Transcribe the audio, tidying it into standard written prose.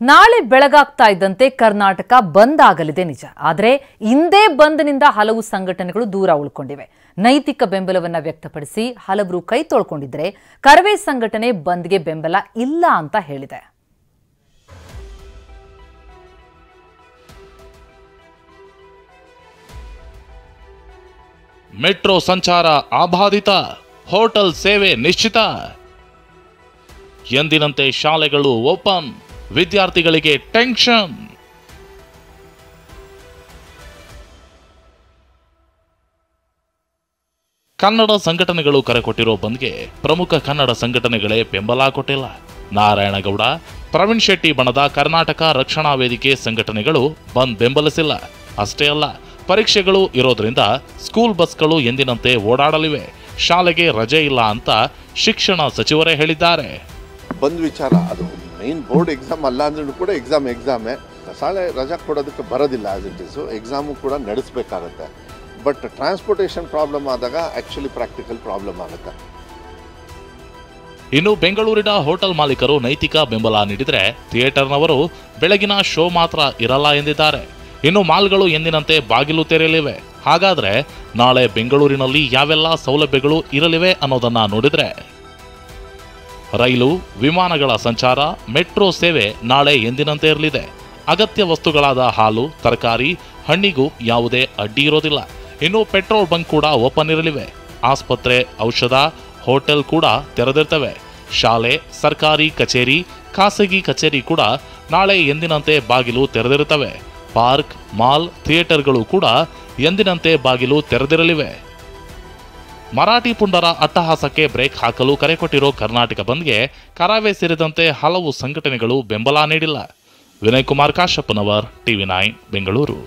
ನಾಳೆ ಬೆಳಗಾಗ್ತಾ ಇದ್ದಂತೆ ಕರ್ನಾಟಕ ಬಂದ್ ಆಗಲಿದೆ ನಿಜ. ಆದರೆ ಇಂದೇ ಬಂದ್ನಿಂದ ಹಲವು ಸಂಘಟನೆಗಳು ದೂರ ಉಳ್ಕೊಂಡಿವೆ. ನೈತಿಕ ಬೆಂಬಲವನ್ನ ವ್ಯಕ್ತಪಡಿಸಿ ಹಲವರು ಕೈ ತೊಳ್ಕೊಂಡಿದ್ರೆ ಕರವೇ ಸಂಘಟನೆ ಬಂದ್ಗೆ ಬೆಂಬಲ ಇಲ್ಲ ಅಂತ ಹೇಳಿದೆ. ಮೆಟ್ರೋ ಸಂಚಾರ ಅಬಾಧಿತ, ಹೋಟೆಲ್ ಸೇವೆ ನಿಶ್ಚಿತ, ಎಂದಿನಂತೆ ಶಾಲೆಗಳು ಓಪನ್, ವಿದ್ಯಾರ್ಥಿಗಳಿಗೆ ಟೆನ್ಷನ್. ಕನ್ನಡ ಸಂಘಟನೆಗಳು ಕರೆ ಕೊಟ್ಟಿರೋ ಬಂದ್ಗೆ ಪ್ರಮುಖ ಕನ್ನಡ ಸಂಘಟನೆಗಳೇ ಬೆಂಬಲ ಕೊಟ್ಟಿಲ್ಲ. ನಾರಾಯಣಗೌಡ, ಪ್ರವೀಣ್ ಶೆಟ್ಟಿ ಬಣದ ಕರ್ನಾಟಕ ರಕ್ಷಣಾ ವೇದಿಕೆ ಸಂಘಟನೆಗಳು ಬಂದ್ ಬೆಂಬಲಿಸಿಲ್ಲ. ಅಷ್ಟೇ ಅಲ್ಲ, ಪರೀಕ್ಷೆಗಳು ಇರೋದ್ರಿಂದ ಸ್ಕೂಲ್ ಬಸ್ಗಳು ಎಂದಿನಂತೆ ಓಡಾಡಲಿವೆ, ಶಾಲೆಗೆ ರಜೆ ಇಲ್ಲ ಅಂತ ಶಿಕ್ಷಣ ಸಚಿವರೇ ಹೇಳಿದ್ದಾರೆ. ಬಂದ್ ವಿಚಾರ ಅದು ಮೈನ್ ಬೋರ್ಡ್ ಎಕ್ಸಾಮ್ ಅಲ್ಲ ಅಂದ್ರೂ ಕೂಡ ಎಕ್ಸಾಮೇ ಶಾಲೆ ರಜಾ ಕೊಡೋದಕ್ಕೆ ಬರೋದಿಲ್ಲ. ಆಸ್ ಇಟ್ ಇಸ್ ಎಕ್ಸಾಮು ಕೂಡ ನಡೆಸಬೇಕಾಗುತ್ತೆ. ಬಟ್ ಟ್ರಾನ್ಸ್ಪೋರ್ಟೇಷನ್ ಪ್ರಾಬ್ಲಮ್ ಆದಾಗ ಆಕ್ಚುಲಿ ಪ್ರಾಕ್ಟಿಕಲ್ ಪ್ರಾಬ್ಲಮ್ ಆಗುತ್ತೆ. ಇನ್ನು ಬೆಂಗಳೂರಿನ ಹೋಟೆಲ್ ಮಾಲೀಕರು ನೈತಿಕ ಬೆಂಬಲ ನೀಡಿದರೆ ಥಿಯೇಟರ್ನವರು ಬೆಳಗಿನ ಶೋ ಮಾತ್ರ ಇರಲ್ಲ ಎಂದಿದ್ದಾರೆ. ಇನ್ನು ಮಾಲ್ಗಳು ಎಂದಿನಂತೆ ಬಾಗಿಲು ತೆರೆಯಲಿವೆ. ಹಾಗಾದ್ರೆ ನಾಳೆ ಬೆಂಗಳೂರಿನಲ್ಲಿ ಯಾವೆಲ್ಲ ಸೌಲಭ್ಯಗಳು ಇರಲಿವೆ ಅನ್ನೋದನ್ನ ನೋಡಿದ್ರೆ, ರೈಲು, ವಿಮಾನಗಳ ಸಂಚಾರ, ಮೆಟ್ರೋ ಸೇವೆ ನಾಳೆ ಎಂದಿನಂತೆ ಇರಲಿದೆ. ಅಗತ್ಯ ವಸ್ತುಗಳಾದ ಹಾಲು, ತರಕಾರಿ, ಹಣ್ಣಿಗೂ ಯಾವುದೇ ಅಡ್ಡಿ ಇರೋದಿಲ್ಲ. ಇನ್ನು ಪೆಟ್ರೋಲ್ ಬಂಕ್ ಕೂಡ ಓಪನ್ ಇರಲಿವೆ. ಆಸ್ಪತ್ರೆ, ಔಷಧ, ಹೋಟೆಲ್ ಕೂಡ ತೆರೆದಿರ್ತವೆ. ಶಾಲೆ, ಸರ್ಕಾರಿ ಕಚೇರಿ, ಖಾಸಗಿ ಕಚೇರಿ ಕೂಡ ನಾಳೆ ಎಂದಿನಂತೆ ಬಾಗಿಲು ತೆರೆದಿರುತ್ತವೆ. ಪಾರ್ಕ್, ಮಾಲ್, ಥಿಯೇಟರ್ಗಳು ಕೂಡ ಎಂದಿನಂತೆ ಬಾಗಿಲು ತೆರೆದಿರಲಿವೆ. ಮರಾಠಿ ಪುಂಡರ ಅಟ್ಟಹಾಸಕ್ಕೆ ಬ್ರೇಕ್ ಹಾಕಲು ಕರೆ ಕೊಟ್ಟಿರೋ ಕರ್ನಾಟಕ ಬಂದ್ಗೆ ಕರಾವೇ ಸೇರಿದಂತೆ ಹಲವು ಸಂಘಟನೆಗಳು ಬೆಂಬಲ ನೀಡಿಲ್ಲ. ವಿನಯ್ ಕುಮಾರ್ ಕಾಶಪ್ಪನವರ್, TV9 ಬೆಂಗಳೂರು.